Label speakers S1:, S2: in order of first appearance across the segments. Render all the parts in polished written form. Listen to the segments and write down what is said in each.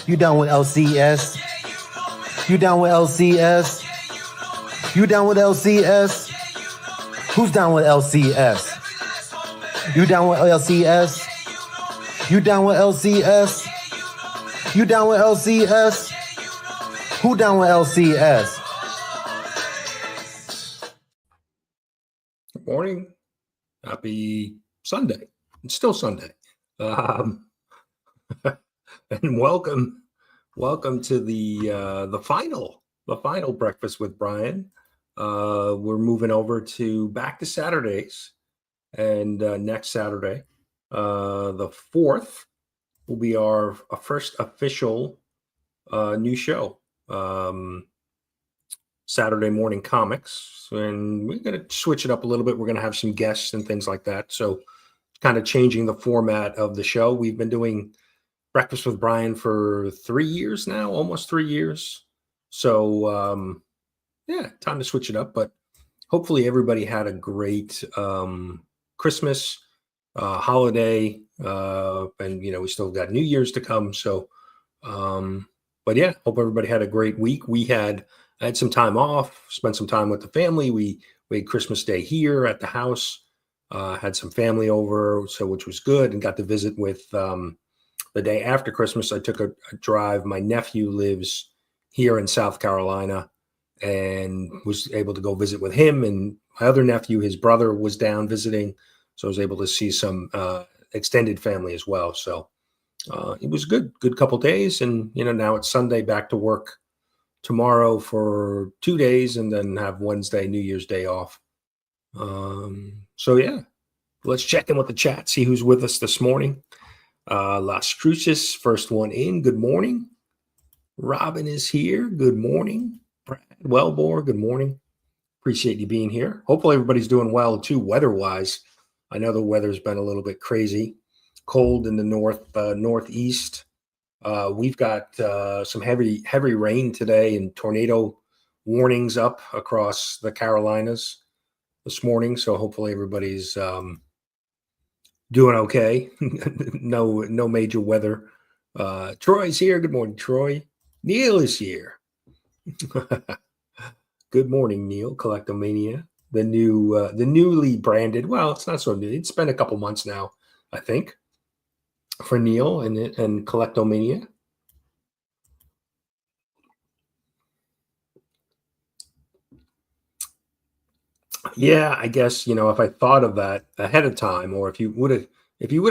S1: You down with LCS? You down with LCS? You down with LCS? Who's down with LCS? You down with LCS? You down with LCS? You down with LCS? Who down with LCS?
S2: Good morning. Happy Sunday. It's still Sunday. And welcome to the final Breakfast with Brian. We're moving over back to Saturdays, and next Saturday, the 4th, will be our first official new show, Saturday morning comics, and we're going to switch it up a little bit. We're going to have some guests and things like that, so kind of changing the format of the show. We've been doing Breakfast with Brian for 3 years now, almost 3 years. So, yeah, time to switch it up. But hopefully everybody had a great Christmas, holiday, and, we still got New Year's to come. So, but yeah, hope everybody had a great week. I had some time off, spent some time with the family. We had Christmas Day here at the house, had some family over, which was good, and got to visit with the day after Christmas. I took a drive. My nephew lives here in South Carolina, and was able to go visit with him. And my other nephew, his brother, was down visiting, so I was able to see some extended family as well. So it was good couple days. And now it's Sunday, back to work tomorrow for 2 days, and then have Wednesday, New Year's Day off. So yeah, let's check in with the chat, see who's with us this morning. Las Cruces, first one in. Good morning. Robin is here. Good morning. Brad Wellbore, good morning. Appreciate you being here. Hopefully everybody's doing well too, weather-wise. I know the weather's been a little bit crazy. Cold in the northeast. We've got some heavy rain today, and tornado warnings up across the Carolinas this morning. So hopefully everybody's doing okay. No major weather. Troy's here. Good morning, Troy. Neil is here. Good morning, Neil. Collectomania, the newly branded. Well, it's not so new. It's been a couple months now, I think, for Neil and Collectomania. Yeah, I guess if I thought of that ahead of time, or if you would have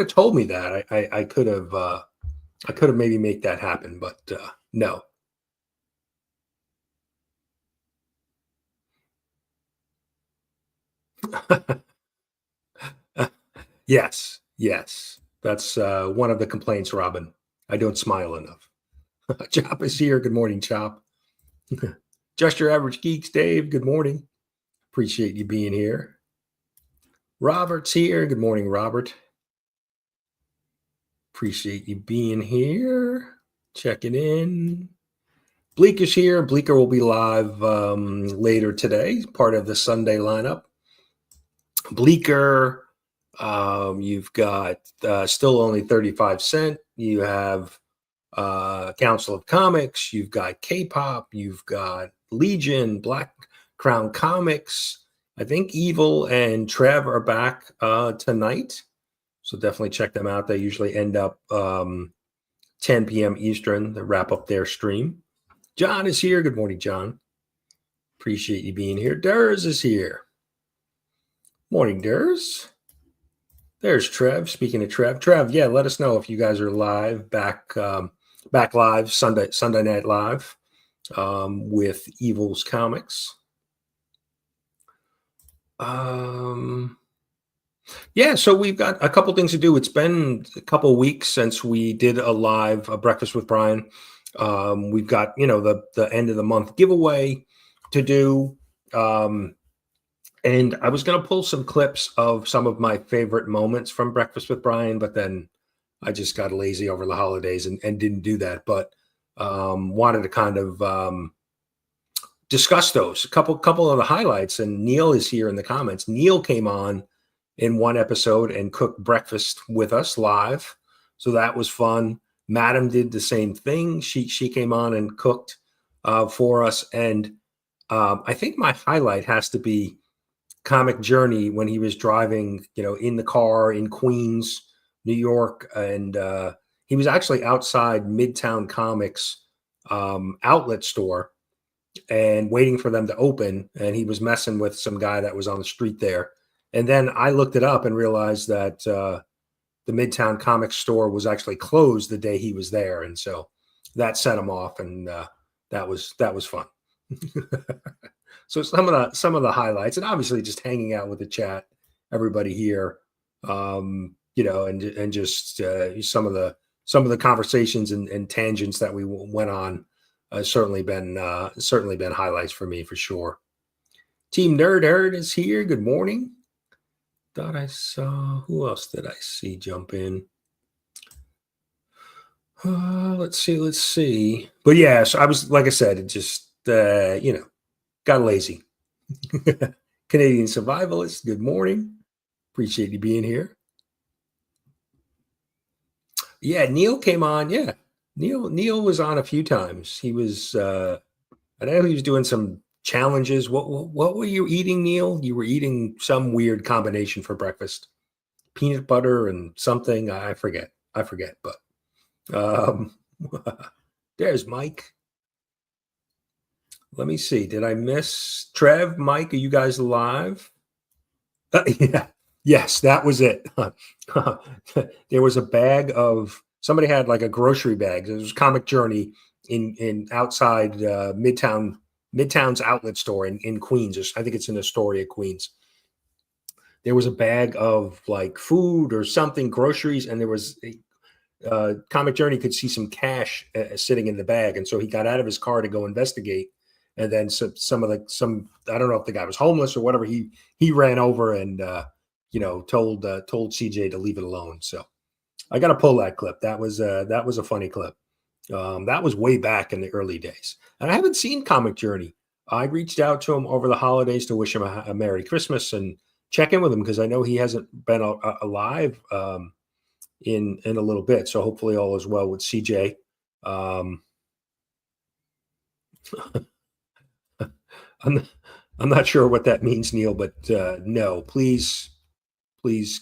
S2: told me that, I could have maybe make that happen, but no. Yes. That's one of the complaints, Robin. I don't smile enough. Chop is here. Good morning, Chop. Just Your Average Geeks, Dave. Good morning. Appreciate you being here. Robert's here. Good morning, Robert. Appreciate you being here. Checking in. Bleeker's here. Bleeker will be live later today, part of the Sunday lineup. Bleeker, you've got Still Only 35 Cent. You have Council of Comics. You've got K-Pop. You've got Legion, Black Crown Comics. I think Evil and Trev are back tonight. So definitely check them out. They usually end up 10 p.m. Eastern to wrap up their stream. John is here. Good morning, John. Appreciate you being here. Durs is here. Morning, Durs. There's Trev. Speaking of Trev, yeah, let us know if you guys are live, back live Sunday Night Live with Evil's Comics. Yeah, so we've got a couple things to do. It's been a couple weeks since we did a Breakfast with Brian. We've got the end of the month giveaway to do. And I was going to pull some clips of some of my favorite moments from Breakfast with Brian, but then I just got lazy over the holidays and didn't do that. But wanted to kind of discuss those. A couple of the highlights. And Neil is here in the comments. Neil came on in one episode and cooked breakfast with us live. So that was fun. Madam did the same thing. She came on and cooked for us. And I think my highlight has to be Comic Journey when he was driving, in the car in Queens, New York. And he was actually outside Midtown Comics outlet store and waiting for them to open. And he was messing with some guy that was on the street there. And then I looked it up and realized that the Midtown Comics store was actually closed the day he was there. And so that set him off. And that was fun. So some of the highlights, and obviously just hanging out with the chat, everybody here, and just some of the conversations and tangents that we went on, certainly been highlights for me for sure. Team Nerd is here. Good morning. Thought I saw, who else did I see jump in? Let's see. But yeah, so I was, like I said, it just got lazy. Canadian Survivalist, good morning. Appreciate you being here. Yeah, Neil came on. Yeah, Neil was on a few times. He was, I know he was doing some challenges. What were you eating, Neil? You were eating some weird combination for breakfast, peanut butter and something. I forget. But there's Mike. Let me see. Did I miss Trev? Mike, are you guys live? Yeah. Yes, that was it. There was a bag of, somebody had like a grocery bag. It was Comic Journey in outside Midtown's outlet store in Queens. I think it's in Astoria, Queens. There was a bag of like food or something, groceries, and there was Comic Journey could see some cash sitting in the bag, and so he got out of his car to go investigate. And then some I don't know if the guy was homeless or whatever. He ran over and told CJ to leave it alone. So I got to pull that clip. That was a funny clip. That was way back in the early days. And I haven't seen Comic Journey. I reached out to him over the holidays to wish him a Merry Christmas and check in with him because I know he hasn't been alive in a little bit. So hopefully all is well with CJ. I'm not sure what that means, Neil, but no, please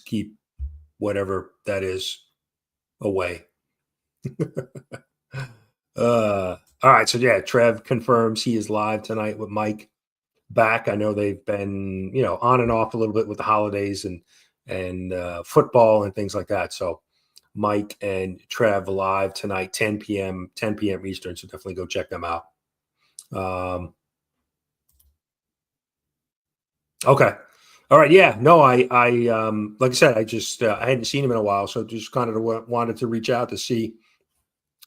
S2: keep whatever that is away. All right. So yeah, Trev confirms he is live tonight with Mike back. I know they've been, on and off a little bit with the holidays and football and things like that. So Mike and Trev live tonight, 10 p.m. Eastern. So definitely go check them out. Okay. All right. Yeah. No, I like I said, I hadn't seen him in a while. So just kind of wanted to reach out to see.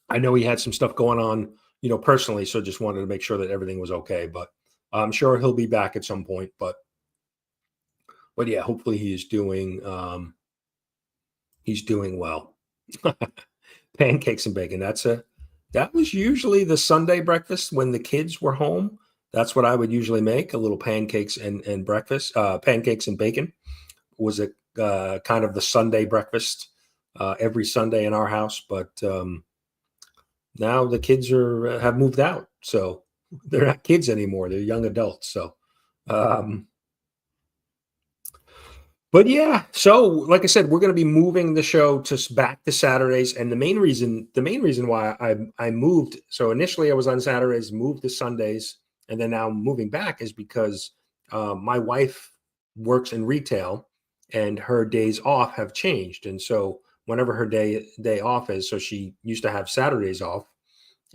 S2: I know he had some stuff going on, personally. So just wanted to make sure that everything was okay, but I'm sure he'll be back at some point, but yeah, hopefully he's doing well. Pancakes and bacon. That was usually the Sunday breakfast when the kids were home. That's what I would usually make, a little pancakes and breakfast. Pancakes and bacon was a kind of the Sunday breakfast every Sunday in our house. But now the kids have moved out, so they're not kids anymore. They're young adults. So, but yeah. So like I said, we're going to be moving the show back to Saturdays, and the main reason why I moved. So initially I was on Saturdays, moved to Sundays. And then now moving back is because my wife works in retail and her days off have changed. And so whenever her day off is, so she used to have Saturdays off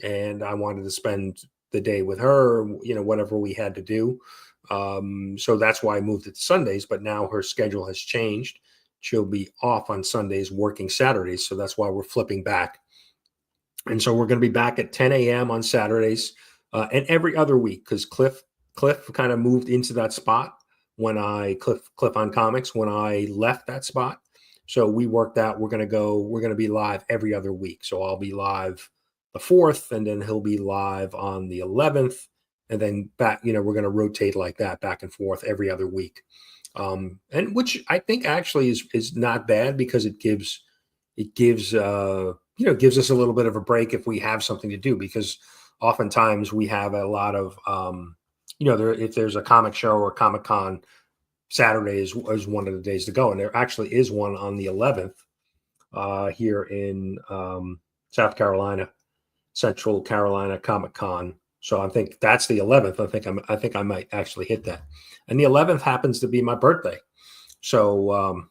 S2: and I wanted to spend the day with her, whatever we had to do. So that's why I moved it to Sundays, but now her schedule has changed. She'll be off on Sundays, working Saturdays. So that's why we're flipping back. And so we're going to be back at 10 a.m. on Saturdays. And every other week, because Cliff kind of moved into that spot when Cliff on Comics when I left that spot. So we worked out we're going to be live every other week. So I'll be live the 4th, and then he'll be live on the 11th, and then back. We're going to rotate like that back and forth every other week, and which I think actually is not bad because it gives gives us a little bit of a break if we have something to do, because oftentimes we have a lot of, if there's a comic show or Comic Con, Saturday is one of the days to go. And there actually is one on the 11th here in South Carolina, Central Carolina Comic Con. So I think that's the 11th. I think I might actually hit that. And the 11th happens to be my birthday. So,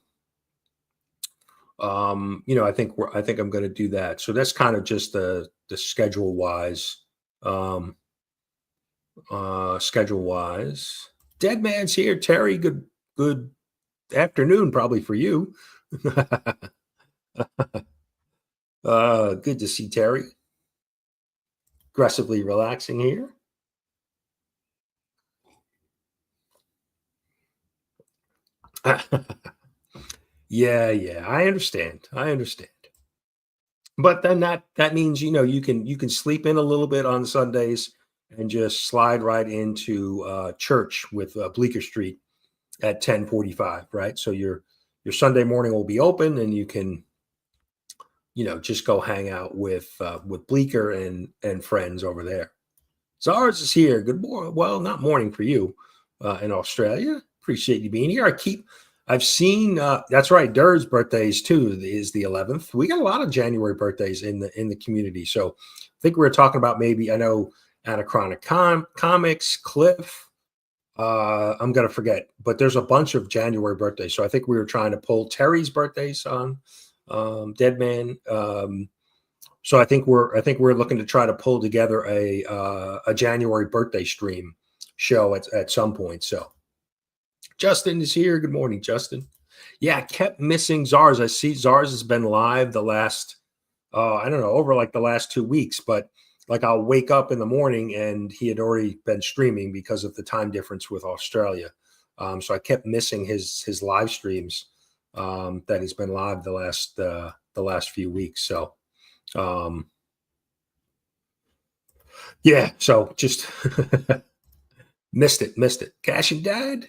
S2: I think I'm going to do that. So that's kind of just the schedule wise. Schedule wise. Dead Man's here. Terry, good afternoon, probably for you. Good to see Terry. Aggressively relaxing here. Yeah, I understand. But then that means you can sleep in a little bit on Sundays and just slide right into church with Bleecker Street at 10:45, right? So your Sunday morning will be open, and you can just go hang out with Bleecker and friends over there. Zars is here. Good morning. Well, not morning for you in Australia. Appreciate you being here. I've seen. That's right. Durr's birthdays too is the 11th. We got a lot of January birthdays in the community. So I think we were talking about, maybe, I know, Anachronic Comics, Cliff. I'm gonna forget, but there's a bunch of January birthdays. So I think we were trying to pull Terry's birthdays on Dead Man. So I think we're looking to try to pull together a January birthday stream show at some point. So Justin is here. Good morning, Justin. Yeah, I kept missing Zars. I see Zars has been live the last, I don't know, over like the last 2 weeks, but like I'll wake up in the morning and he had already been streaming because of the time difference with Australia. So I kept missing his live streams that he's been live the last few weeks. So yeah, so just missed it. Cash and Dad,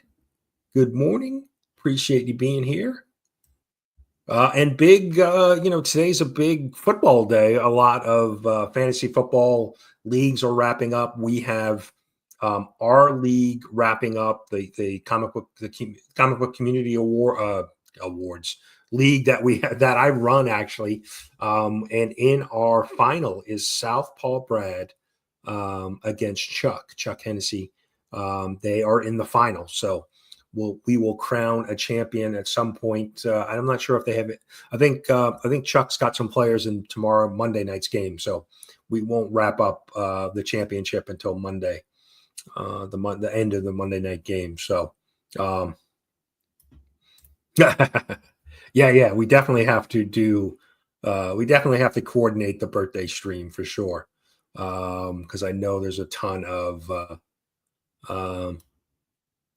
S2: good morning. Appreciate you being here. And big, today's a big football day. A lot of fantasy football leagues are wrapping up. We have our league wrapping up, the comic book community awards league that I run, actually. And in our final is Southpaw Brad against Chuck Hennessy. They are in the final. So we will crown a champion at some point. I'm not sure if they have it. I think Chuck's got some players in Monday night's game. So we won't wrap up the championship until Monday, the end of the Monday night game. So, yeah, we definitely have to do. We definitely have to coordinate the birthday stream for sure, because I know there's a ton of.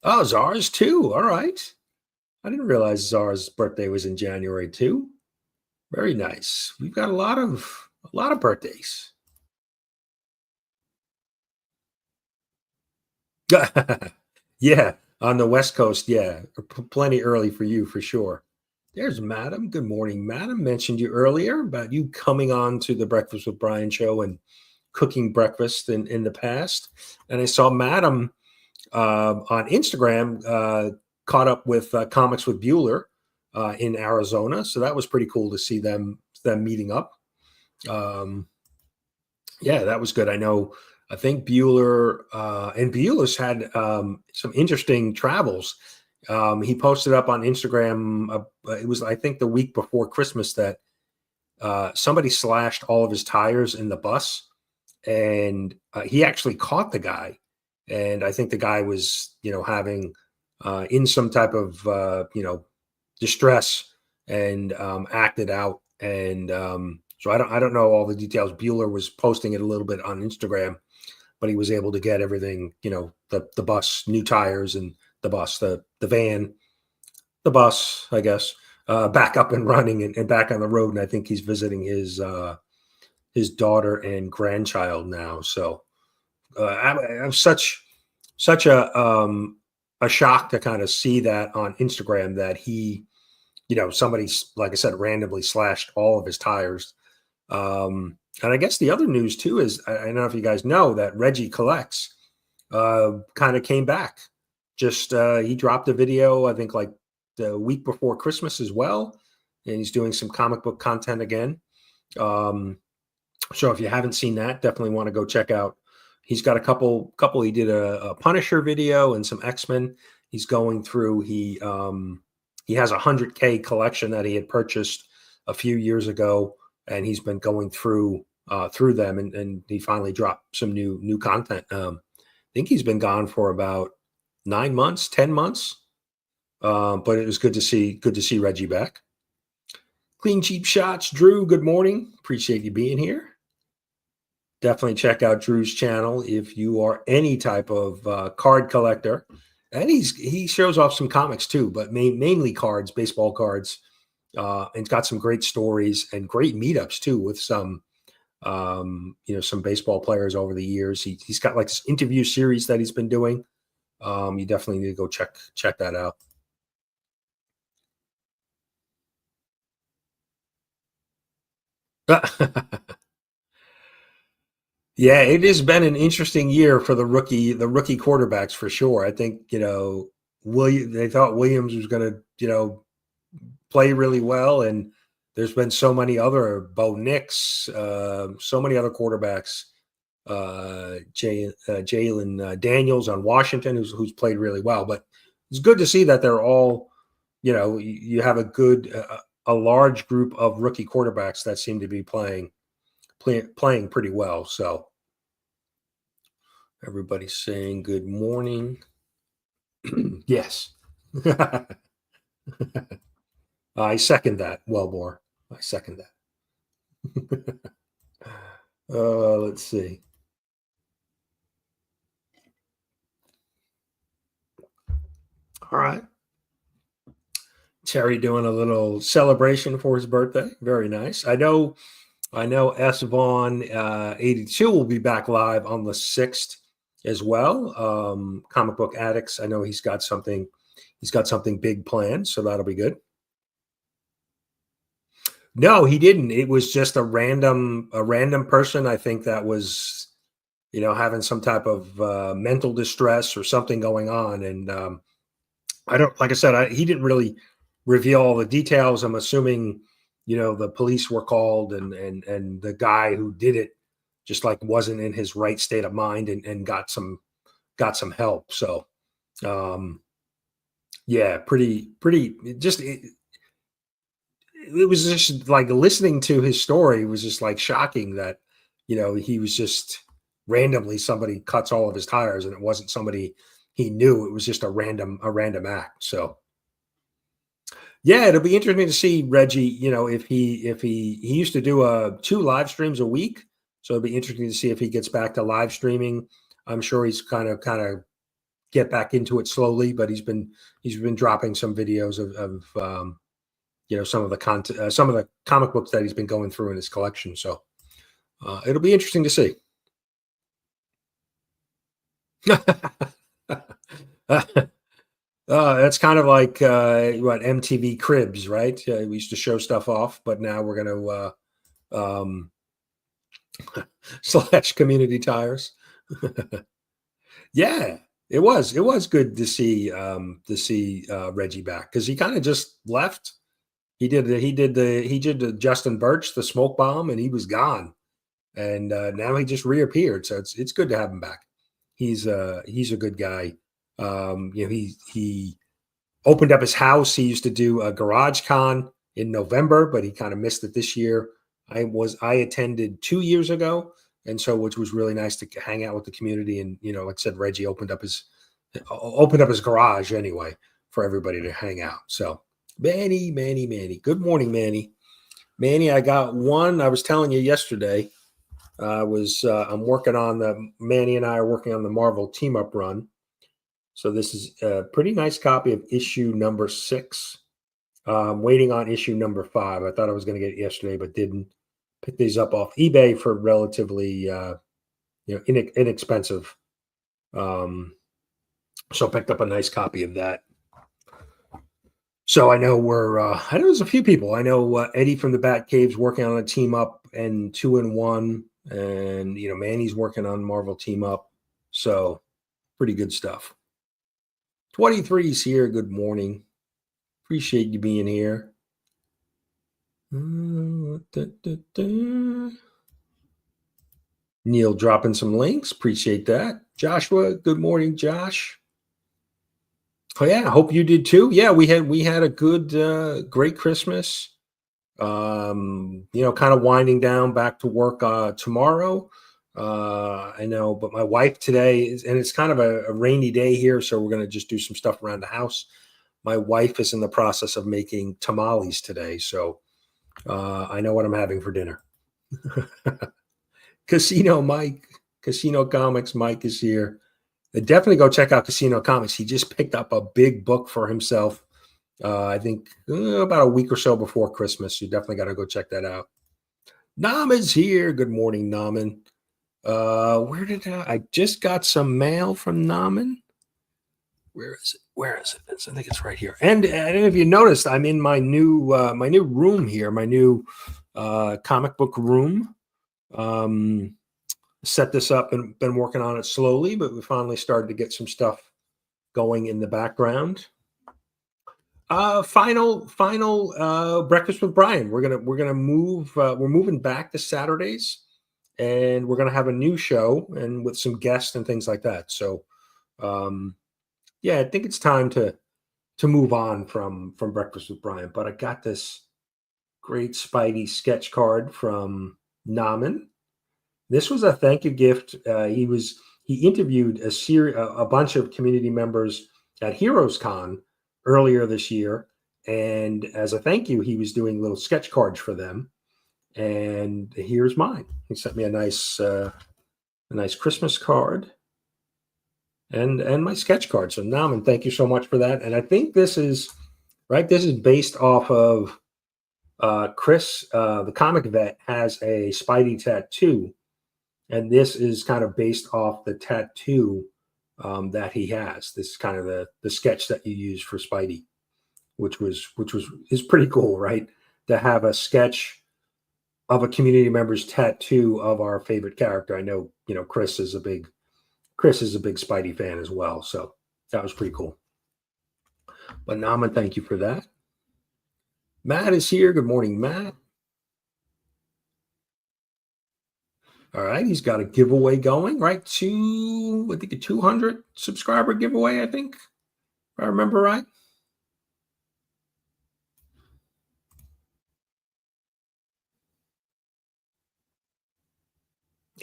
S2: Oh, Zara's too. All right. I didn't realize Zara's birthday was in January too. Very nice. We've got a lot of birthdays. Yeah, on the West Coast, yeah. Plenty early for you for sure. There's Madam. Good morning, Madam. Mentioned you earlier about you coming on to the Breakfast with Brian show and cooking breakfast in the past. And I saw Madam on Instagram, caught up with Comics with Bueller in Arizona. So that was pretty cool to see them meeting up. Yeah, that was good. I think Bueller and Bueller's had some interesting travels. He posted up on Instagram. It was, I think, the week before Christmas that somebody slashed all of his tires in the bus, and he actually caught the guy. And I think the guy was, having in some type of, distress, and acted out. And so I don't know all the details. Bueller was posting it a little bit on Instagram, but he was able to get everything, the bus, new tires, and the bus, the van, the bus, I guess, back up and running and back on the road. And I think he's visiting his daughter and grandchild now. So I'm such a shock to kind of see that on Instagram, that he, somebody, like I said, randomly slashed all of his tires. And I guess the other news too is I don't know if you guys know that Reggie Collects kind of came back. Just he dropped a video, I think like the week before Christmas as well, and he's doing some comic book content again. So if you haven't seen that, definitely want to go check out. He's got a couple. He did a Punisher video and some X-Men. He's going through. He has a 100K collection that he had purchased a few years ago, and he's been going through them, and he finally dropped some new content. I think he's been gone for about 9 months, 10 months. But it was good to see Reggie back. Clean Cheap Shots, Drew, good morning. Appreciate you being here. Definitely check out Drew's channel if you are any type of card collector. And he shows off some comics too, but mainly cards, baseball cards. And he's got some great stories and great meetups too with some some baseball players over the years. He's got like this interview series that he's been doing. You definitely need to go check that out. Yeah, it has been an interesting year for the rookie quarterbacks for sure. I think, they thought Williams was going to, play really well, and there's been so many other Bo Nix, so many other quarterbacks, Jalen Daniels on Washington, who's played really well. But it's good to see that they're all, you have a large group of rookie quarterbacks that seem to be playing pretty well. So everybody's saying good morning. Yes. I second that, Wellmore. I second that. Let's see. All right. Terry doing a little celebration for his birthday. Very nice. I know S. Vaughn 82 will be back live on the 6th as well. Comic Book Addicts. I know he's got something big planned, so that'll be good. No, he didn't. It was just a random person. I think that was, having some type of mental distress or something going on. And like I said, he didn't really reveal all the details. I'm assuming, the police were called and the guy who did it just like wasn't in his right state of mind and got some help. So, yeah, pretty just, it was just like listening to his story was just like shocking that, he was just randomly somebody cuts all of his tires and it wasn't somebody he knew. It was just a random act. So yeah, it'll be interesting to see Reggie, if he used to do 2 live streams a week. So it'll be interesting to see if he gets back to live streaming. I'm sure he's kind of get back into it slowly, but he's been dropping some videos of some of the content, some of the comic books that he's been going through in his collection. So it'll be interesting to see. That's kind of like what MTV Cribs, right? We used to show stuff off, but now we're going to slash community tires. Yeah, it was good to see Reggie back because he kind of just left. He did the Justin Birch, the smoke bomb, and he was gone. And now he just reappeared. So it's good to have him back. He's a good guy. He opened up his house. He used to do a Garage Con in November, but he kind of missed it this year. I attended 2 years ago, and so which was really nice to hang out with the community. And like I said, Reggie opened up his garage anyway for everybody to hang out. So Manny. Good morning, Manny. Manny, I got one. I was telling you yesterday. Manny and I are working on the Marvel Team Up run. So this is a pretty nice copy of issue number 6. Waiting on issue number 5. I thought I was going to get it yesterday, but didn't. Pick these up off eBay for relatively, inexpensive. So I picked up a nice copy of that. So I know I know there's a few people. I know Eddie from the Bat Cave's working on a team up and 2-in-1, and Manny's working on Marvel Team Up. So pretty good stuff. 23's here. Good morning. Appreciate you being here. Neil dropping some links. Appreciate that. Joshua, good morning, Josh. Oh yeah, I hope you did too. Yeah, we had a good, great Christmas. Kind of winding down back to work tomorrow. I know, but my wife today and it's kind of a rainy day here, so we're gonna just do some stuff around the house. My wife is in the process of making tamales today, so I know what I'm having for dinner. Casino Comics Mike is here. Definitely go check out Casino Comics. He just picked up a big book for himself. I think about a week or so before Christmas. You definitely got to go check that out. Naman's here. Good morning, Naman. Where did I just got some mail from Naman? Where is it? Where is it? I think it's right here. And I don't know if you noticed, I'm in my new room here, my new comic book room. Set this up and been working on it slowly, but we finally started to get some stuff going in the background. Final breakfast with Brian. We're gonna move. We're moving back to Saturdays, and we're gonna have a new show and with some guests and things like that. So, yeah, I think it's time to move on from breakfast with Brian. But I got this great Spidey sketch card from Naman. This was a thank you gift. He interviewed a bunch of community members at Heroes Con earlier this year, and as a thank you, he was doing little sketch cards for them. And here's mine. He sent me a nice Christmas card and my sketch card. So Naaman, thank you so much for that. And I think this is right. This is based off of Chris, the comic vet, has a Spidey tattoo. And this is kind of based off the tattoo that he has. This is kind of the sketch that you use for Spidey, which is pretty cool, right? To have a sketch of a community member's tattoo of our favorite character. I know, Chris is a big Spidey fan as well, so that was pretty cool. But Nama, thank you for that. Matt is here. Good morning, Matt. All right, he's got a giveaway going, right? I think a 200 subscriber giveaway, I think, if I remember right.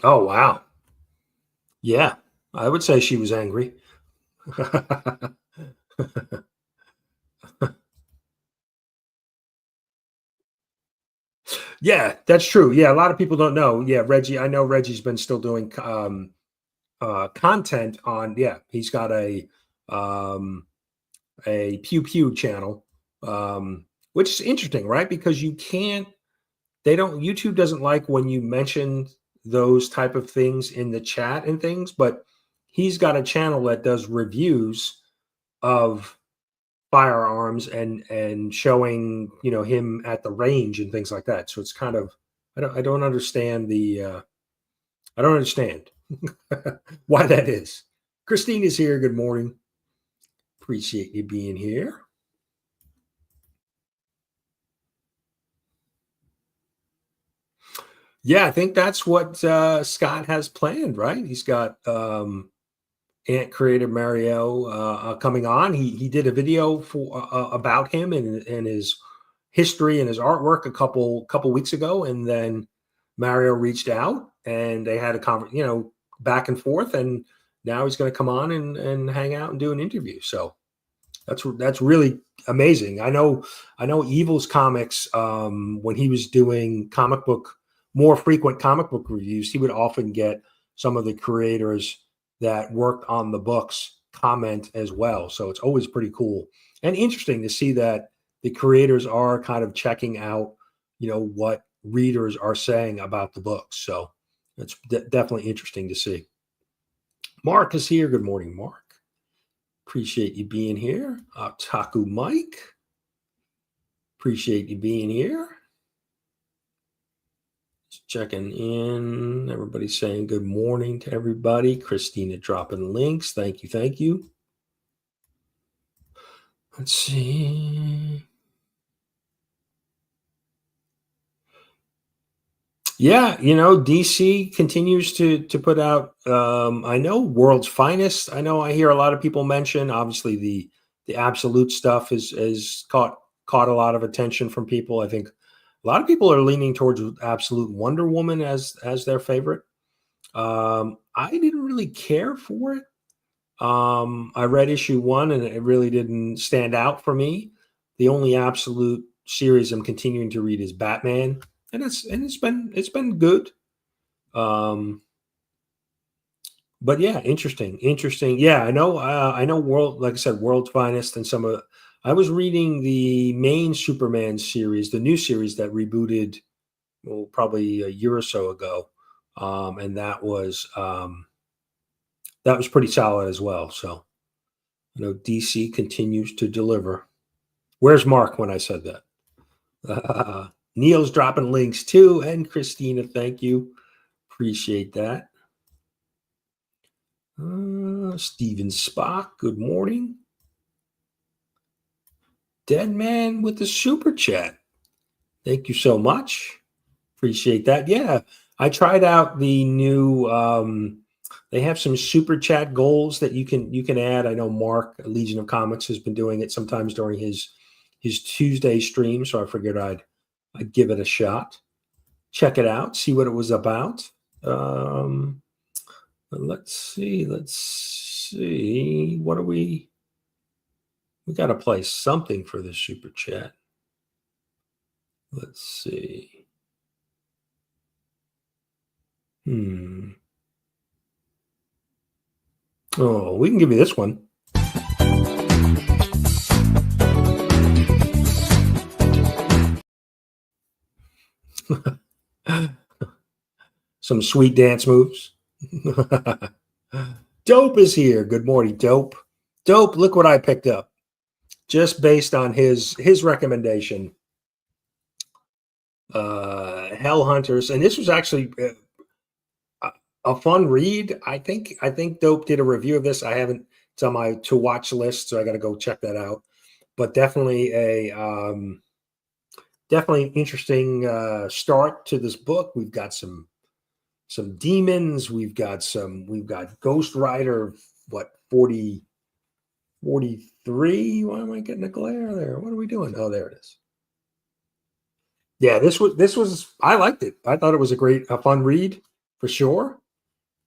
S2: Oh, wow. Yeah, I would say she was angry. Yeah, that's true. Yeah, a lot of people don't know. Yeah, Reggie, I know Reggie's been still doing content on, yeah, he's got a Pew Pew channel, which is interesting, right? Because YouTube doesn't like when you mention those type of things in the chat and things, but he's got a channel that does reviews of firearms and showing him at the range and things like that. So it's kind of I don't understand I don't understand why that is. Christine is here. Good morning. Appreciate you being here. Yeah, I think that's what Scott has planned, right? He's got Ant Creator Mario coming on. He did a video for about him and his history and his artwork a couple weeks ago, and then Mario reached out and they had a conversation, back and forth, and now he's going to come on and hang out and do an interview. So that's really amazing. I know Evil's Comics, when he was doing more frequent comic book reviews, he would often get some of the creators that worked on the books comment as well. So it's always pretty cool and interesting to see that the creators are kind of checking out, what readers are saying about the books. So it's definitely interesting to see. Mark is here. Good morning, Mark. Appreciate you being here. Taku Mike. Appreciate you being here. Just checking in. Everybody's saying good morning to everybody. Christina dropping links. Thank you. Thank you. Let's see. Yeah, DC continues to put out. I know World's Finest. I know I hear a lot of people mention. Obviously, the Absolute stuff is caught a lot of attention from people. I think a lot of people are leaning towards Absolute Wonder Woman as their favorite. I didn't really care for it. I read issue 1 and it really didn't stand out for me. The only Absolute series I'm continuing to read is Batman. And it's been good. But yeah, interesting. Yeah, I know World, like I said, World's Finest and I was reading the main Superman series, the new series that rebooted probably a year or so ago. And that was pretty solid as well. So, DC continues to deliver. Where's Mark when I said that? Neil's dropping links too, and Christina, thank you. Appreciate that. Steven Spock, good morning. Dead Man with the super chat. Thank you so much. Appreciate that. Yeah, I tried out the new. They have some super chat goals that you can add. I know Mark, Legion of Comics, has been doing it sometimes during his Tuesday stream, so I figured I'd give it a shot. Check it out, see what it was about. Let's see. What are we got to play something for the super chat. Let's see. Oh, we can give you this one. Some sweet dance moves. Dope is here. Good morning, Dope. Dope, look what I picked up. Just based on his recommendation. Hell Hunters. And this was actually a fun read. I think Dope did a review of this. I haven't. It's on my to watch list, so I got to go check that out. But definitely definitely interesting start to this book. We've got some demons. We've got Ghost Rider. What 43? Why am I getting a glare there? What are we doing? Oh, there it is. Yeah, this was. I liked it. I thought it was a fun read for sure.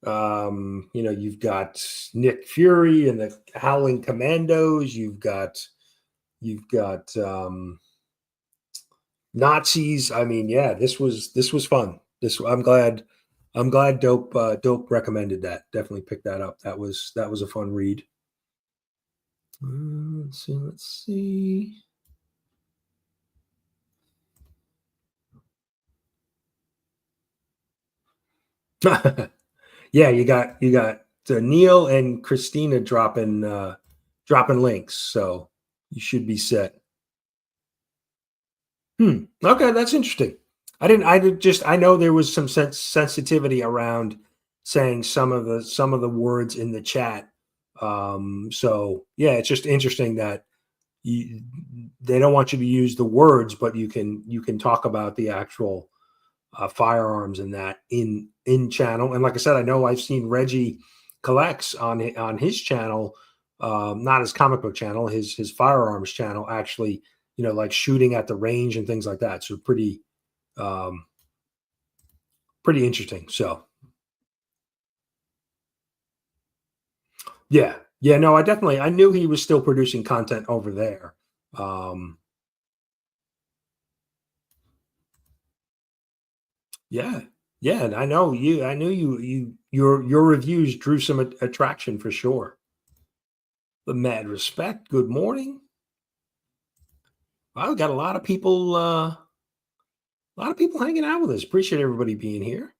S2: You've got Nick Fury and the Howling Commandos. You've got Nazis. I mean, yeah, this was fun. I'm glad Dope recommended that. Definitely pick that up. That was a fun read. Let's see. Yeah, you got Neil and Christina dropping links, so you should be set. Okay, that's interesting. I know there was some sensitivity around saying some of the words in the chat. So yeah, it's just interesting that they don't want you to use the words, but you can talk about the actual firearms and that in channel. And like I said, I know I've seen Reggie Collects on his channel, not his comic book channel, his firearms channel, actually, like shooting at the range and things like that. So pretty interesting. So yeah, no, I knew he was still producing content over there. Yeah, and I knew your reviews drew some attraction for sure. The Mad Respect, good morning. Wow, we got a lot of people hanging out with us. Appreciate everybody being here.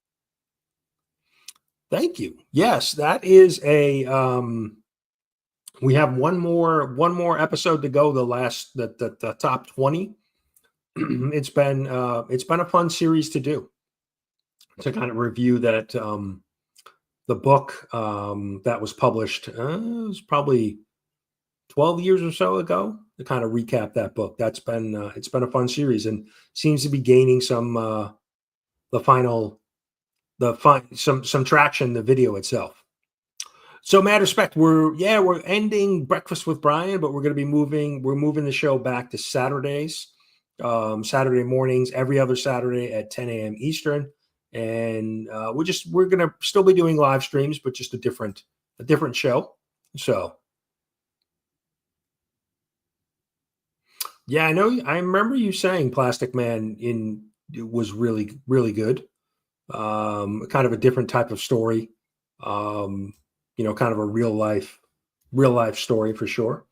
S2: Thank you. Yes, that is we have one more episode to go, the top 20. it's been a fun series to do, to kind of review that the book that was published it was probably 12 years or so ago, to kind of recap that book. That's been it's been a fun series, and seems to be gaining some some traction, the video itself. So, mad respect, we're ending Breakfast with Brian, but we're going to be moving the show back to Saturdays, Saturday mornings, every other Saturday at 10 a.m. Eastern, and we're going to still be doing live streams, but just a different show. So, yeah, I remember you saying Plastic Man was really, really good. Kind of a different type of story. Kind of a real life story for sure.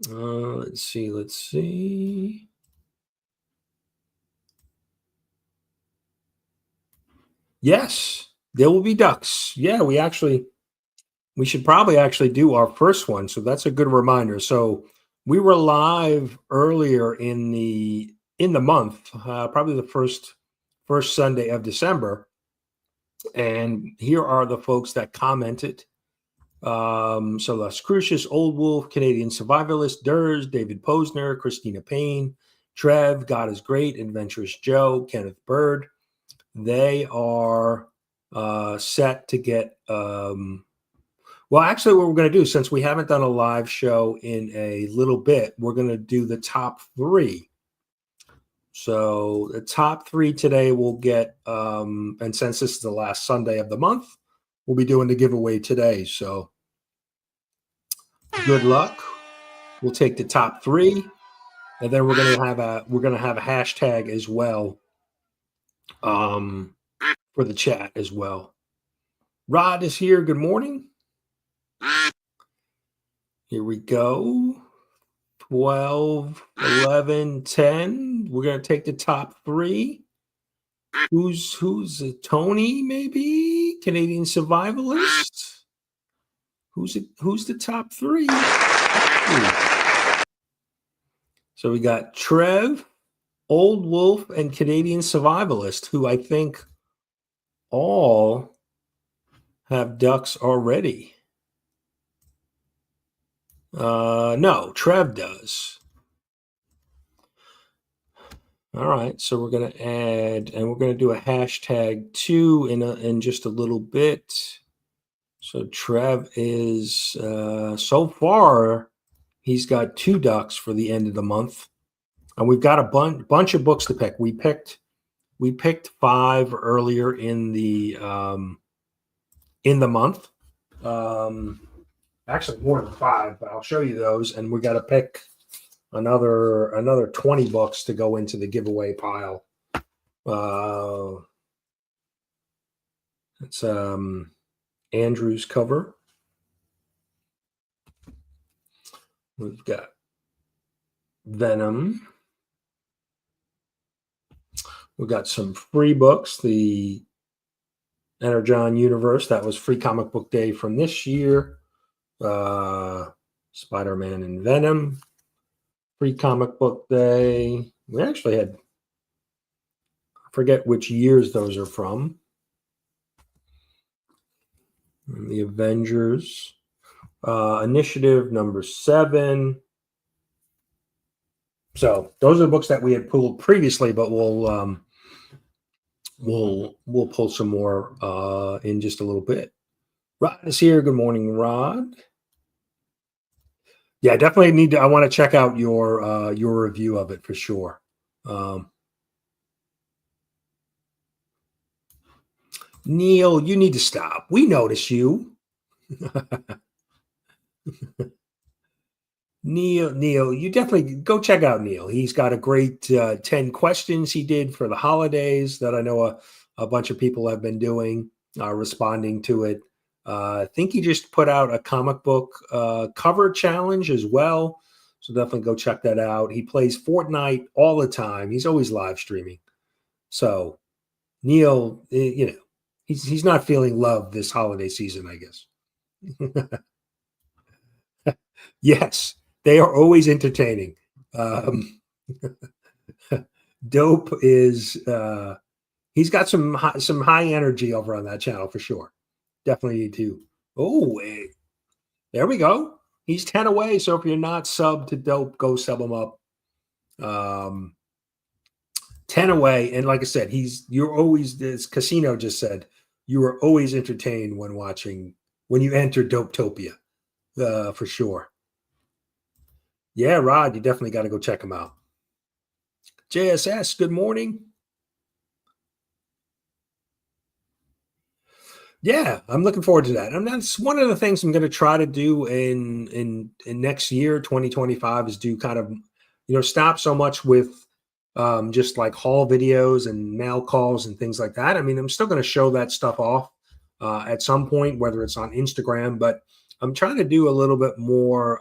S2: Let's see. Yes, there will be ducks. Yeah, we should probably actually do our first one. So that's a good reminder. So we were live earlier in the month, probably the first Sunday of December. And here are the folks that commented. So Las Cruces, Old Wolf, Canadian Survivalist, Durs, David Posner, Christina Payne, Trev, God is Great, Adventurous Joe, Kenneth Bird. They are set to get well, actually, what we're going to do, since we haven't done a live show in a little bit, we're going to do the top 3. So the top 3 today will get, and since this is the last Sunday of the month, we'll be doing the giveaway today. So good luck. We'll take the top 3, and then we're going to have a hashtag as well, for the chat as well. Rod is here. Good morning. Here we go. 12, 11, 10. We're going to take the top 3. Who's Tony, maybe? Canadian Survivalist? Who's the top 3? So we got Trev, Old Wolf, and Canadian Survivalist, who I think all have ducks already. No, Trev does. All right, so we're going to add, and we're going to do a hashtag 2 in just a little bit. So Trev is so far he's got 2 ducks for the end of the month, and we've got a bunch of books to pick. We picked 5 earlier in the month. Actually, more than 5, but I'll show you those. And we got to pick another 20 books to go into the giveaway pile. It's Andrew's cover. We've got Venom. We've got some free books. The Energon Universe, that was Free Comic Book Day from this year. Spider-Man and Venom, Free Comic Book Day. We actually had, I forget which years those are from. And the Avengers, Initiative number 7. So those are the books that we had pulled previously, but we'll pull some more in just a little bit. Rod is here. Good morning, Rod. Yeah, definitely I want to check out your review of it for sure. Neil, you need to stop. We notice you. Neil, you definitely go check out Neil. He's got a great 10 questions he did for the holidays that I know a bunch of people have been doing, responding to it. I think he just put out a comic book cover challenge as well. So definitely go check that out. He plays Fortnite all the time. He's always live streaming. So Neil, he's not feeling love this holiday season, I guess. Yes, they are always entertaining. Dope is he's got some high energy over on that channel for sure. Definitely need to. Oh, wait. There we go. He's 10 away. So if you're not subbed to Dope, go sub him up. 10 away. And like I said, you're always, as Casino just said, you are always entertained when you enter Dopetopia, for sure. Yeah, Rod, you definitely got to go check him out. JSS, good morning. Yeah, I'm looking forward to that. And that's one of the things I'm going to try to do in next year, 2025, is do kind of, stop so much with just like haul videos and mail calls and things like that. I mean, I'm still going to show that stuff off at some point, whether it's on Instagram, but I'm trying to do a little bit more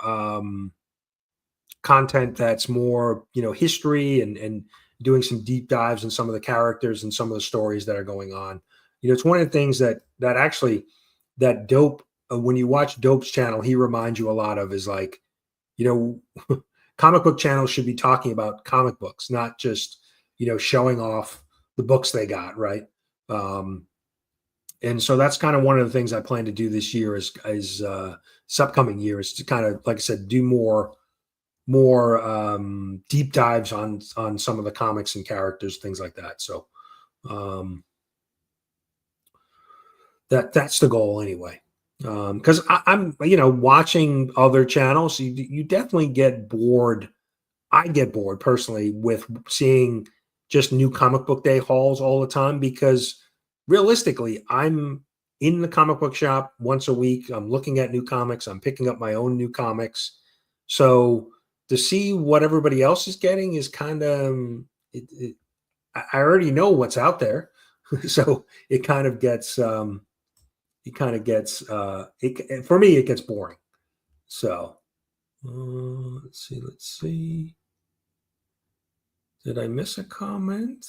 S2: content that's more, history and doing some deep dives in some of the characters and some of the stories that are going on. It's one of the things that actually that Dope, when you watch Dope's channel, he reminds you a lot of, is like, comic book channels should be talking about comic books, not just, showing off the books they got, right? And so that's kind of one of the things I plan to do this year is this upcoming year, is to kind of, like I said, do more deep dives on some of the comics and characters, things like that. So that's the goal anyway. Because I'm watching other channels, you definitely get bored. I get bored personally with seeing just new comic book day hauls all the time, because realistically, I'm in the comic book shop once a week. I'm looking at new comics. I'm picking up my own new comics. So to see what everybody else is getting is kind of, I already know what's out there. So it kind of gets, for me, it gets boring. So let's see. Did I miss a comment?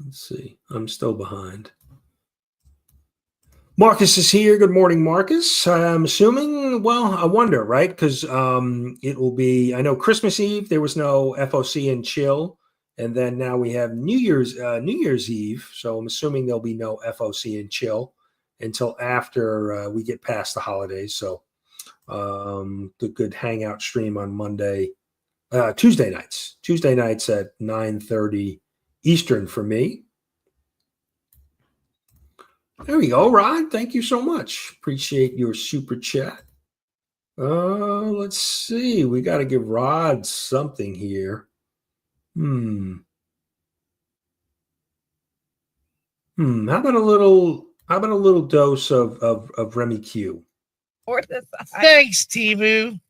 S2: Let's see. I'm still behind. Marcus is here. Good morning, Marcus. I'm assuming, well, I wonder, right? Because it will be, I know Christmas Eve, there was no FOC and chill. And then now we have New Year's Eve. So I'm assuming there'll be no FOC and chill until after we get past the holidays. So the good hangout stream on Tuesday nights at 9:30 Eastern for me. There we go, Rod. Thank you so much. Appreciate your super chat. Let's see. We got to give Rod something here. How about a little dose of Remy Q?
S3: Thanks, Timu.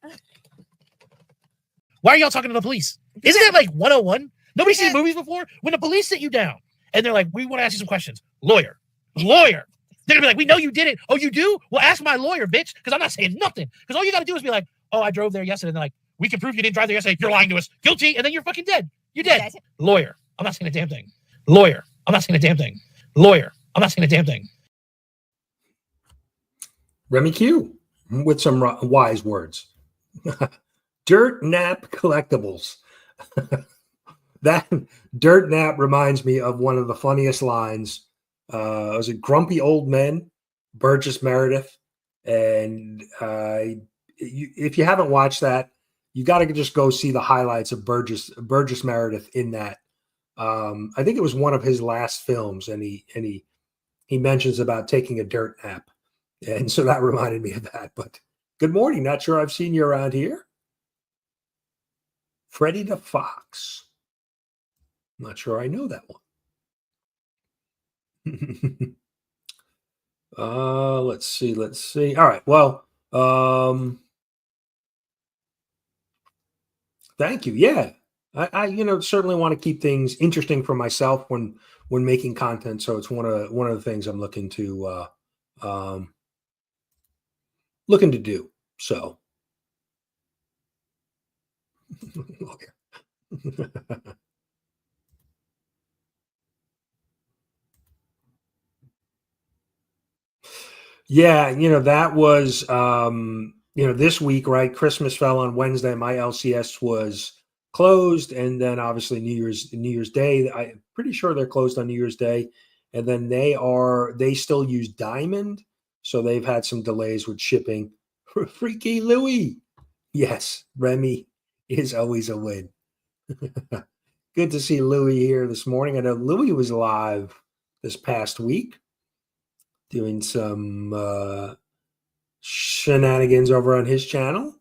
S3: Why are y'all talking to the police? Isn't that like 101? Nobody's seen movies before? When the police sit you down and they're like, we want to ask you some questions. Lawyer. They're going to be like, we know you did it. Oh, you do? Well, ask my lawyer, bitch, because I'm not saying nothing. Because all you got to do is be like, oh, I drove there yesterday. And they're like, we can prove you didn't drive there yesterday. You're lying to us. Guilty. And then you're fucking dead. You're dead. Lawyer. I'm not saying a damn thing. Lawyer. I'm not saying a damn thing. Lawyer. I'm not saying a damn thing.
S2: Remy Q with some wise words. Dirt Nap Collectibles. That Dirt Nap reminds me of one of the funniest lines. Was it Grumpy Old Men, Burgess Meredith? And if you haven't watched that, you got to just go see the highlights of Burgess Meredith in that. I think it was one of his last films, and he mentions about taking a dirt nap, and so that reminded me of that. But good morning. Not sure I've seen you around here. Freddie the Fox. Not sure I know that one. Let's see. All right. Well, thank you. Yeah. I certainly want to keep things interesting for myself when making content. So it's one of the things I'm looking to do. So yeah, that was this week, right? Christmas fell on Wednesday. My LCS was closed, and then obviously New Year's Day. I'm pretty sure they're closed on New Year's Day, and then they still use Diamond, so they've had some delays with shipping. Freaky Louie, yes, Remy is always a win. Good to see Louie here this morning. I know Louie was live this past week doing some shenanigans over on his channel.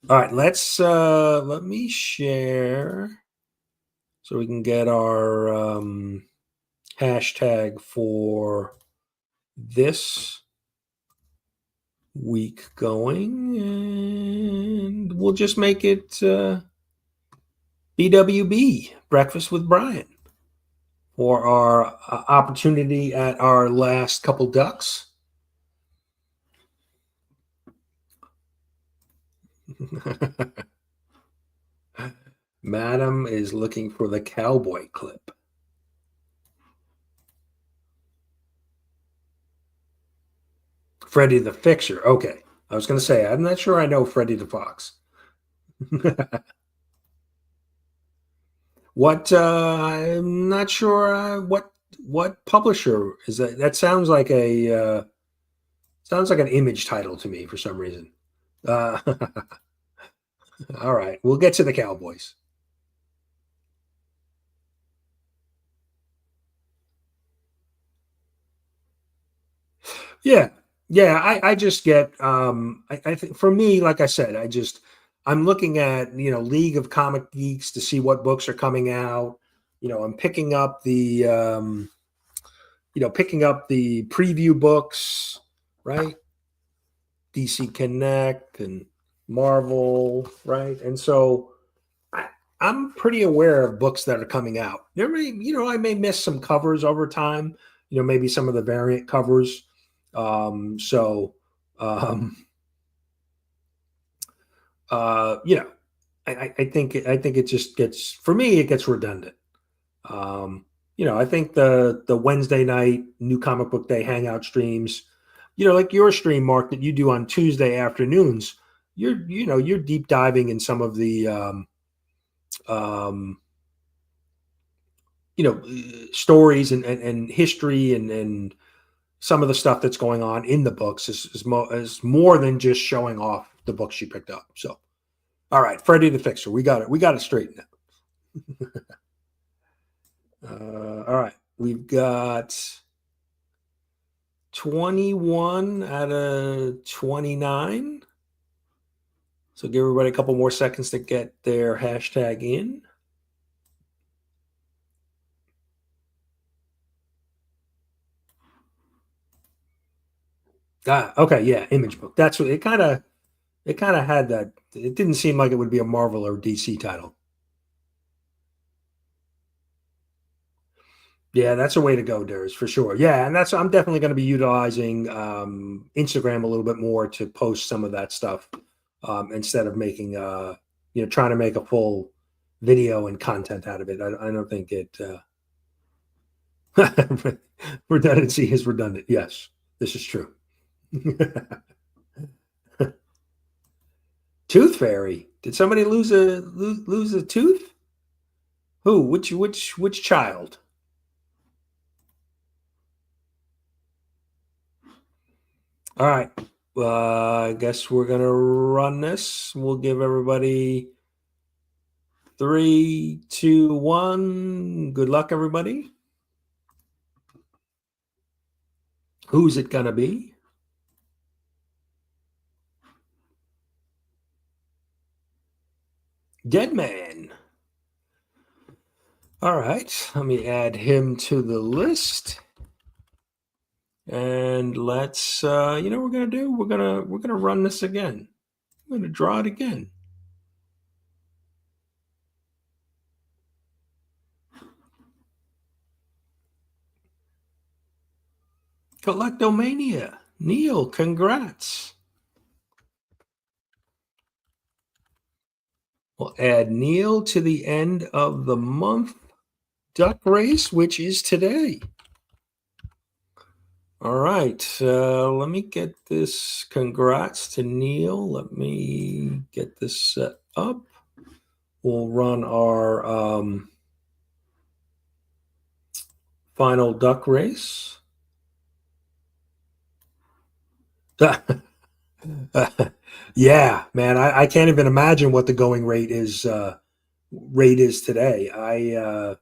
S2: All right, let me share so we can get our hashtag for this week going, and we'll just make it BWB, Breakfast with Brian, for our opportunity at our last couple ducks. Madam is looking for the cowboy clip. Freddy the Fixer. Okay. I was going to say, I'm not sure I know Freddy the Fox. I'm not sure what publisher is that? That sounds like an image title to me for some reason. All right. We'll get to the Cowboys. Yeah. I just get I think for me, like I said, I'm looking at League of Comic Geeks to see what books are coming out. I'm picking up the preview books, right? DC Connect and Marvel, right? And so I'm pretty aware of books that are coming out. I may miss some covers over time. Maybe some of the variant covers. I think it just gets, for me, it gets redundant. I think the Wednesday night New Comic Book Day hangout streams, like your stream, Mark, that you do on Tuesday afternoons, you're deep diving in some of the stories and history and some of the stuff that's going on in the books is more than just showing off the books you picked up. So, all right, Freddy the Fixer, we got it straightened out. All right, we've got 21 out of 29. So give everybody a couple more seconds to get their hashtag in. Okay, yeah, Image Book. That's what it kind of had that. It didn't seem like it would be a Marvel or DC title. Yeah, that's a way to go, Durs, for sure. Yeah, and I'm definitely going to be utilizing Instagram a little bit more to post some of that stuff instead of making trying to make a full video and content out of it. I don't think it redundancy is redundant. Yes, this is true. Tooth Fairy. Did somebody lose a tooth? Who? Which child? All right. I guess we're gonna run this. We'll give everybody 3, 2, 1. Good luck, everybody. Who's it gonna be? Dead Man. All right, let me add him to the list. And let's what we're gonna do? We're gonna run this again. I'm gonna draw it again. Collectomania. Neil, congrats. We'll add Neil to the end of the month duck race, which is today. All right. Let me get this. Congrats to Neil. Let me get this set up. We'll run our final duck race. Yeah, man. I can't even imagine what the going rate is today. I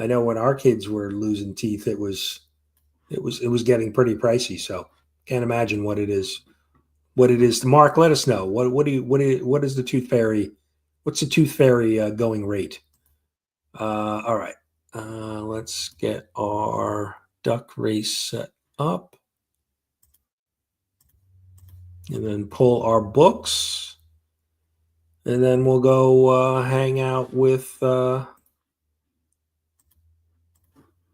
S2: know when our kids were losing teeth, it was getting pretty pricey. So can't imagine what it is. What it is. Mark, let us know. What is the Tooth Fairy? What's the Tooth Fairy going rate? All right. Let's get our duck race set up. And then pull our books. And then we'll go hang out with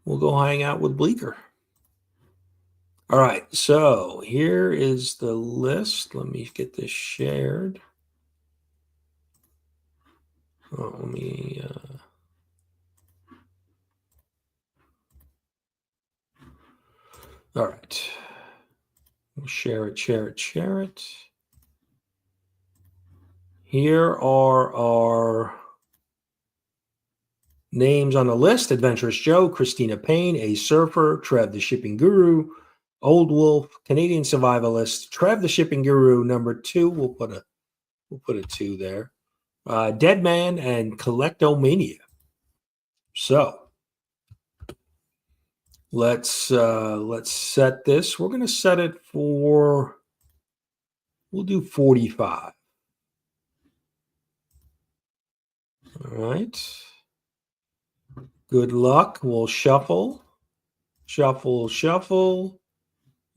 S2: Bleecker. All right, so here is the list. Let me get this shared. Let me all right. We'll share it. Here are our names on the list: Adventurous Joe, Christina Payne, A Surfer, Trev the Shipping Guru, Old Wolf, Canadian Survivalist, Trev the Shipping Guru, number 2. We'll put a 2 there. Dead Man and Collectomania. So let's set this. We're gonna set it for. We'll do 45. All right. Good luck. We'll shuffle,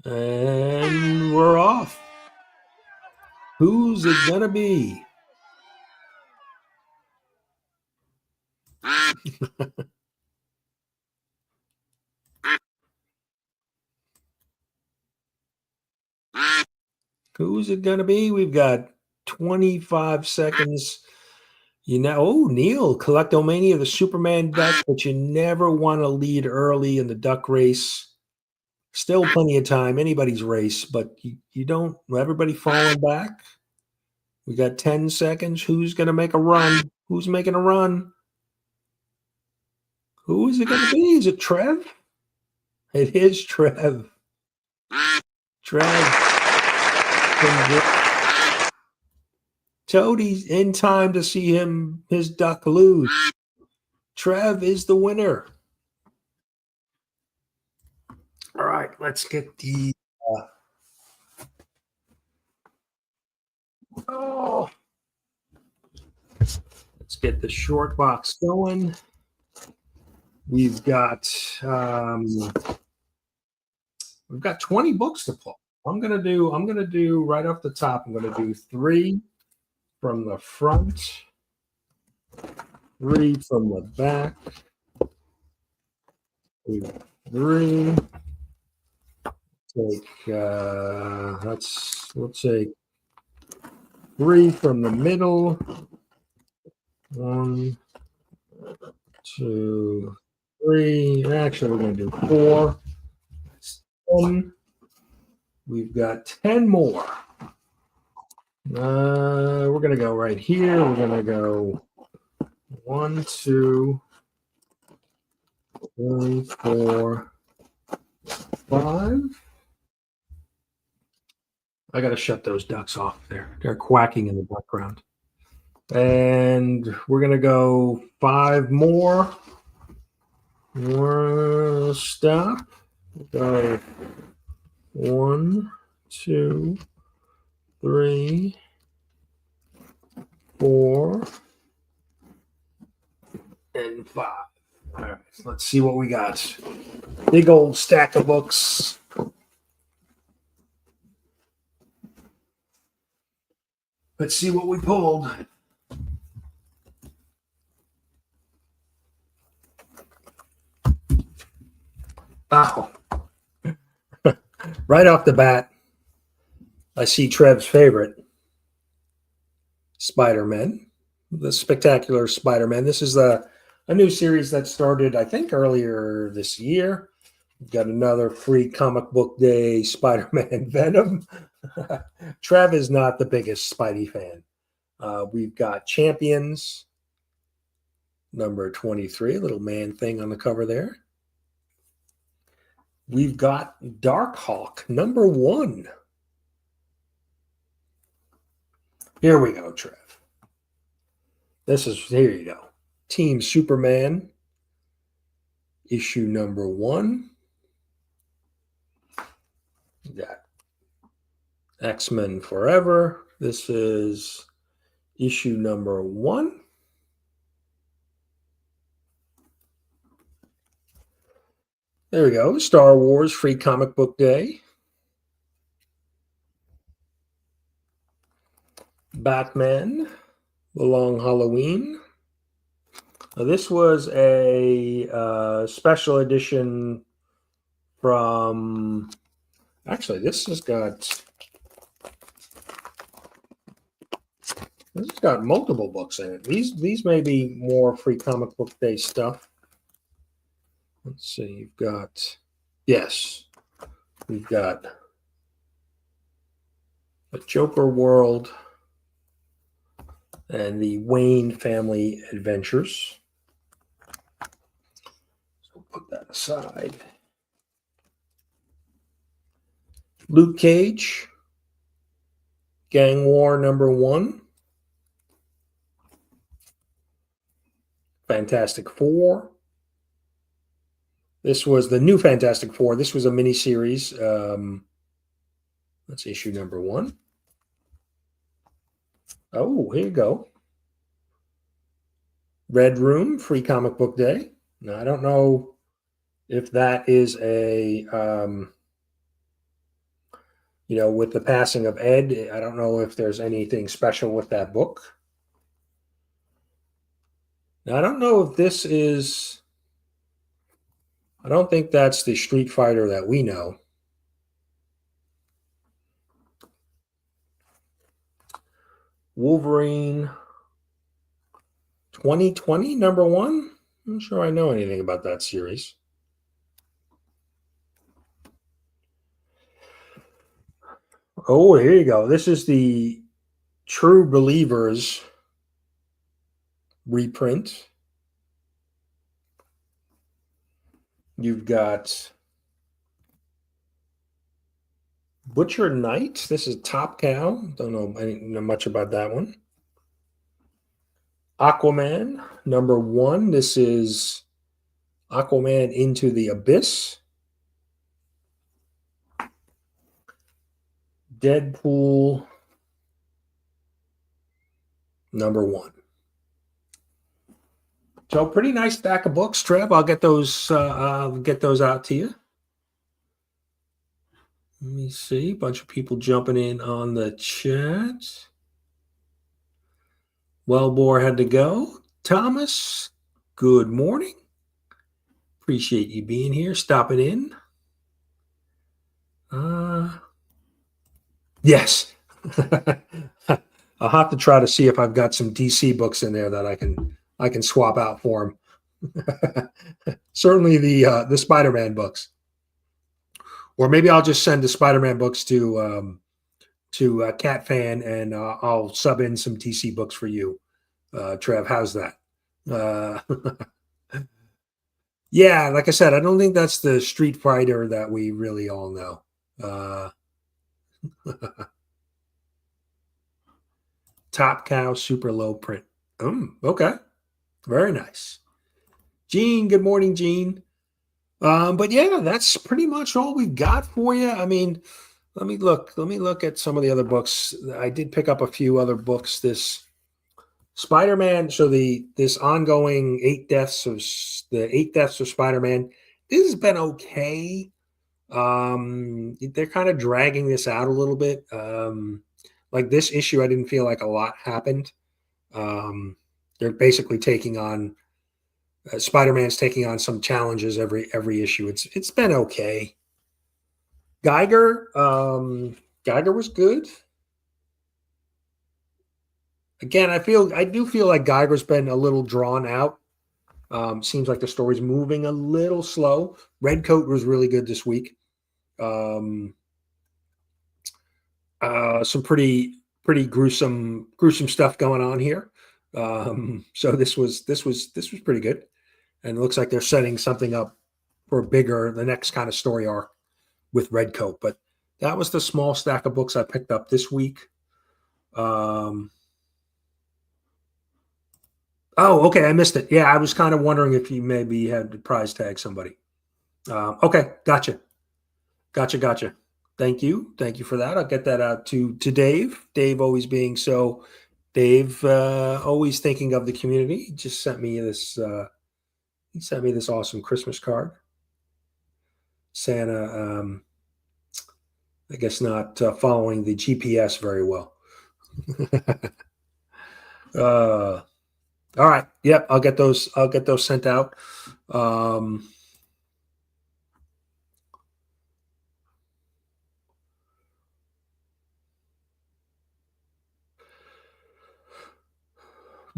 S2: and we're off. Who's it gonna be? Who's it gonna be? We've got 25 seconds. Neil, Collectomania, the Superman duck, but you never want to lead early in the duck race. Still plenty of time, anybody's race, but you don't. Everybody falling back. We got 10 seconds. Who's going to make a run? Who's making a run? Who is it going to be? Is it Trev? It is Trev. Toadie's in time to see his duck lose. Trev is the winner. All right, let's get the let's get the short box going. We've got 20 books to pull. I'm gonna do right off the top. I'm gonna do 3 from the front, 3 from the back, 3. Let's take 3 from the middle. 1, 2, 3. Actually, we're going to do 4. 10. We've got 10 more. We're going to go right here. We're going to go 1, 2, 3, 4, 5. I got to shut those ducks off there. They're quacking in the background. And we're going to go 5 more. We'll stop. Go 1, 2, 3, 4, and 5. All right, let's see what we got. Big old stack of books. Let's see what we pulled. Wow. Right off the bat, I see Trev's favorite, Spider-Man, the Spectacular Spider-Man. This is a new series that started, I think, earlier this year. Got another free comic book day Spider-Man Venom. Trev is not the biggest Spidey fan. We've got Champions, number 23, little man thing on the cover there. We've got Darkhawk, number 1. Here we go, Trev. Here you go. Team Superman, issue number 1. We got X-Men Forever. This is issue number 1. There we go. Star Wars Free Comic Book Day. Batman, The Long Halloween. Now, this was a special edition from... Actually, this has got multiple books in it. These may be more Free Comic Book Day stuff. Let's see. We've got a Joker World and the Wayne Family Adventures. So put that aside. Luke Cage, Gang War number 1. Fantastic Four. This was the new Fantastic Four. This was a miniseries. That's issue number 1. Oh, here you go. Red Room, Free Comic Book Day. Now, I don't know if that is a, with the passing of Ed, I don't know if there's anything special with that book. Now, I don't know if this is, I don't think that's the Street Fighter that we know. Wolverine 2020, number 1. I'm not sure I know anything about that series. Oh, here you go. This is the True Believers reprint. You've got Butcher Knight. This is Top Cow. Don't know much about that one. Aquaman, number 1. This is Aquaman Into the Abyss. Deadpool, number 1. So pretty nice stack of books, Trev. I'll get those out to you. Let me see. A bunch of people jumping in on the chat. Wellbore had to go. Thomas, good morning. Appreciate you being here, stopping in. Yes. I'll have to try to see if I've got some DC books in there that I can swap out for him. Certainly the Spider-Man books. Or maybe I'll just send the Spider-Man books to Cat Fan, and I'll sub in some DC books for you, Trev. How's that? Yeah, like I said, I don't think that's the Street Fighter that we really all know. Top Cow, super low print. Okay, very nice. Gene, good morning, Gene. But yeah, that's pretty much all we've got for you. I mean, let me look at some of the other books. I did pick up a few other books. This Spider-Man, so this ongoing 8 deaths of Spider-Man. This has been okay. They're kind of dragging this out a little bit. Like this issue, I didn't feel like a lot happened. They're basically taking on Spider-Man's taking on some challenges every issue. It's been okay. Geiger was good. Again, I do feel like Geiger's been a little drawn out. Seems like the story's moving a little slow. Redcoat was really good this week. Some pretty gruesome stuff going on here. So this was pretty good, and it looks like they're setting something up for the next kind of story arc with Redcoat. But that was the small stack of books I picked up this week. Oh, okay. I missed it. Yeah, I was kind of wondering if you maybe had to prize tag somebody. Okay, gotcha. Thank you for that. I'll get that out to Dave. Dave always being so. Dave always thinking of the community. He just sent me this. He sent me this awesome Christmas card. Santa, I guess not following the GPS very well. All right. Yep. I'll get those sent out.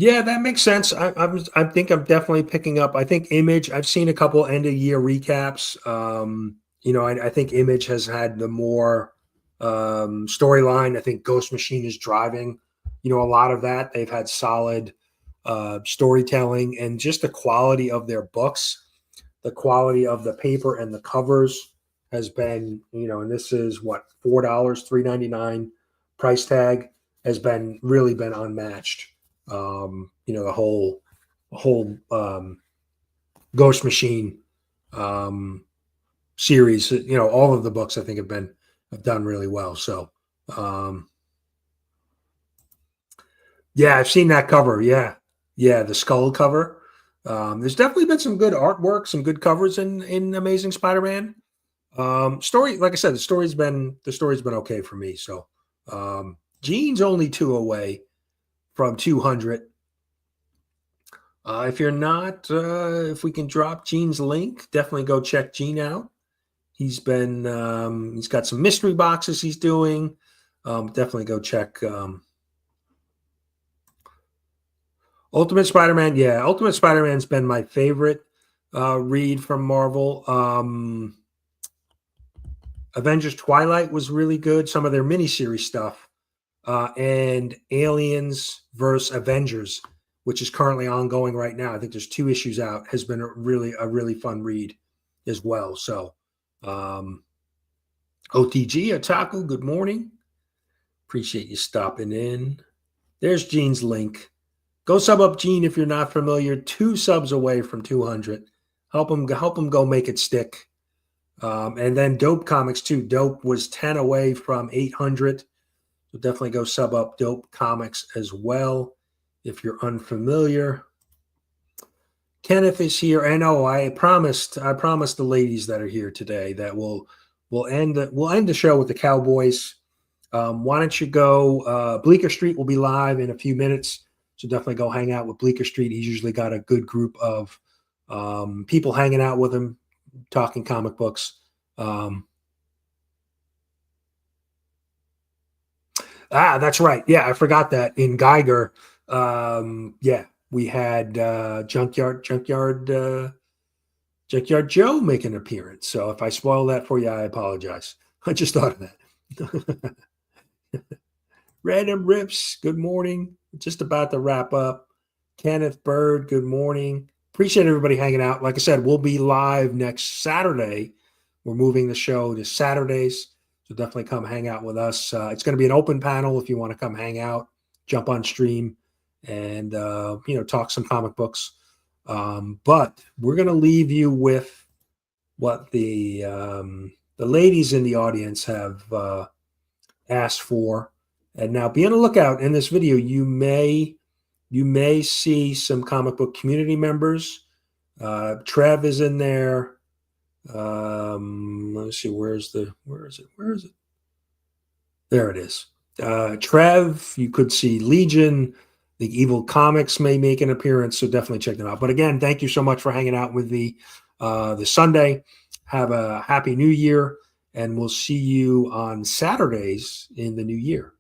S2: Yeah, that makes sense. I think I'm definitely picking up. I think Image. I've seen a couple end of year recaps. I think Image has had the more storyline. I think Ghost Machine is driving, a lot of that. They've had solid storytelling, and just the quality of their books, the quality of the paper and the covers has been, and this is what, $4, $3.99 price tag has really been unmatched. The whole Ghost Machine series, all of the books I think have done really well. So, yeah, I've seen that cover. Yeah, the skull cover. There's definitely been some good artwork, some good covers in Amazing Spider-Man. Story, like I said, the story's been okay for me. So, Gene's only 2 away from 200. If you're not, if we can drop Gene's link, definitely go check Gene out. He's got some mystery boxes he's doing. Definitely go check Ultimate Spider-Man. Yeah, Ultimate Spider-Man's been my favorite read from Marvel. Avengers Twilight was really good. Some of their miniseries stuff. And Aliens versus Avengers, which is currently ongoing right now. I think there's 2 issues out, has been a really fun read as well. So, OTG Otaku, good morning. Appreciate you stopping in. There's Gene's link. Go sub up Gene if you're not familiar. 2 subs away from 200. Help him go make it stick. And then Dope Comics too. Dope was 10 away from 800. So definitely go sub up Dope Comics as well if you're unfamiliar. Kenneth is here. I know I promised the ladies that are here today that we'll end the show with the Cowboys. Why don't you go? Bleecker Street will be live in a few minutes, so definitely go hang out with Bleecker Street. He's usually got a good group of people hanging out with him, talking comic books. That's right. Yeah, I forgot that in Geiger. We had Junkyard Joe make an appearance. So if I spoil that for you, I apologize. I just thought of that. Random Rips, good morning. Just about to wrap up. Kenneth Bird, good morning. Appreciate everybody hanging out. Like I said, we'll be live next Saturday. We're moving the show to Saturdays. So definitely come hang out with us. It's going to be an open panel if you want to come hang out, jump on stream, and talk some comic books. But we're going to leave you with what the ladies in the audience have asked for. And now be on the lookout in this video. You may see some comic book community members. Trev is in there. Let's see, where is it? There it is. Trev, you could see Legion, the Evil Comics may make an appearance, so definitely check them out. But again, thank you so much for hanging out with me this Sunday. Have a happy new year, and we'll see you on Saturdays in the new year.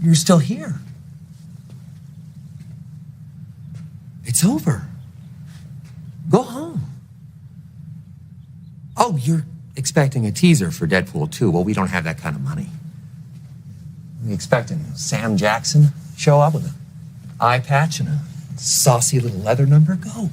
S4: You're still here. It's over. Go home. Oh, you're expecting a teaser for Deadpool 2. Well, we don't have that kind of money. We expecting Sam Jackson show up with an eye patch and a saucy little leather number? Go.